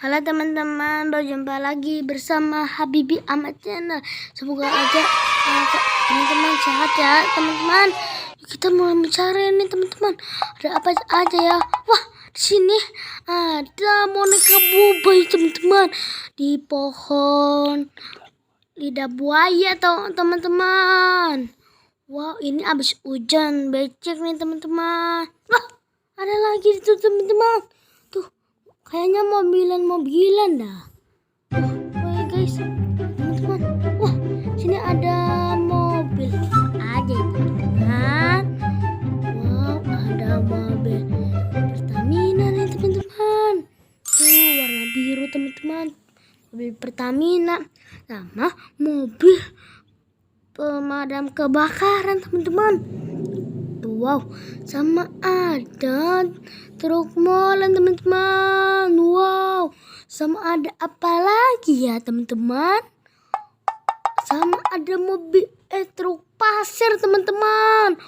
Halo teman-teman, berjumpa lagi bersama Habibi Ahmad Channel. Semoga aja teman-teman sehat ya teman-teman. Kita mulai mencari nih teman-teman. Ada apa aja ya? Wah, di sini ada boneka Boba teman-teman di pohon lidah buaya teman-teman. Wow, ini abis hujan becek nih teman-teman. Wah, ada lagi itu teman-teman. Tuh, kayaknya mobilan dah. Wah, guys, teman-teman. Wah, sini ada mobil aja teman-teman. Wow, ada mobil Pertamina nih teman-teman. Tuh, warna biru teman-teman. Mobil Pertamina sama mobil pemadam kebakaran teman-teman. Wow, sama ada truk molen teman-teman. Wow, sama ada apa lagi ya teman-teman? Sama ada mobil truk pasir teman-teman.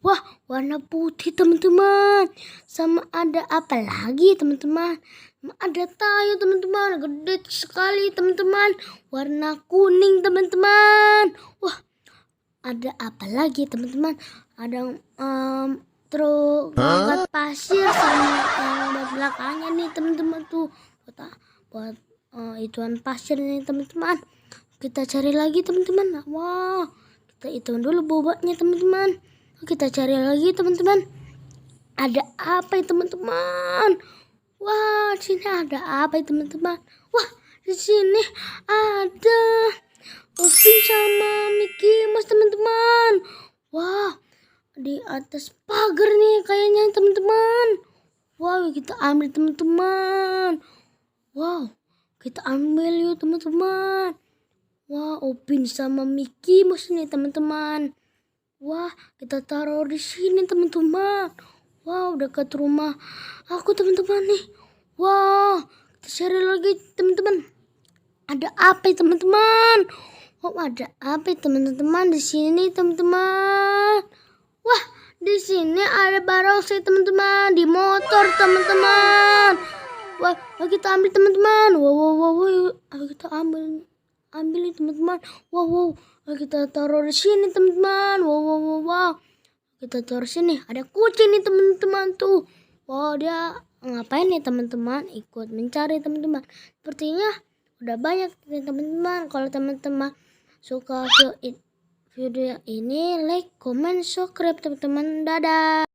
Wah, warna putih teman-teman. Sama ada apa lagi teman-teman? Ada tayo teman-teman, gede sekali teman-teman. Warna kuning teman-teman. Wah, ada apa lagi teman-teman? Ada truk angkat pasir sama yang belakangnya nih teman-teman tuh buat ituan pasir nih teman-teman. Kita cari lagi teman-teman. Wah, kita hitung dulu bobotnya teman-teman. Kita cari lagi teman-teman. Ada apa ya teman-teman? Wah, sini ada apa ya teman-teman? Wah, di sini ada Upin sama Mickey Mouse teman-teman. Wah, di atas pagar nih kayaknya teman-teman. Wow, kita ambil teman-teman. Wow, kita ambil yuk teman-teman. Wah, Upin sama Mickey Mouse nih teman-teman. Wah, kita taruh di sini teman-teman. Wow, dekat rumah aku teman-teman nih. Wow, kita cari lagi teman-teman. Ada apa ya teman-teman? Oh, ada apa ya teman-teman di sini teman-teman? Wah, di sini ada barongsai teman-teman di motor teman-teman. Wah, kita ambil teman-teman. Wow, kita ambil nih teman-teman. Wow, kita taruh di sini teman-teman. Wow. Kita taruh sini. Ada kucing nih teman-teman tuh. Wow, dia ngapain nih teman-teman? Ikut mencari teman-teman. Sepertinya udah banyak nih teman-teman. Kalau teman-teman suka video ini, like, comment, subscribe teman-teman. Dadah.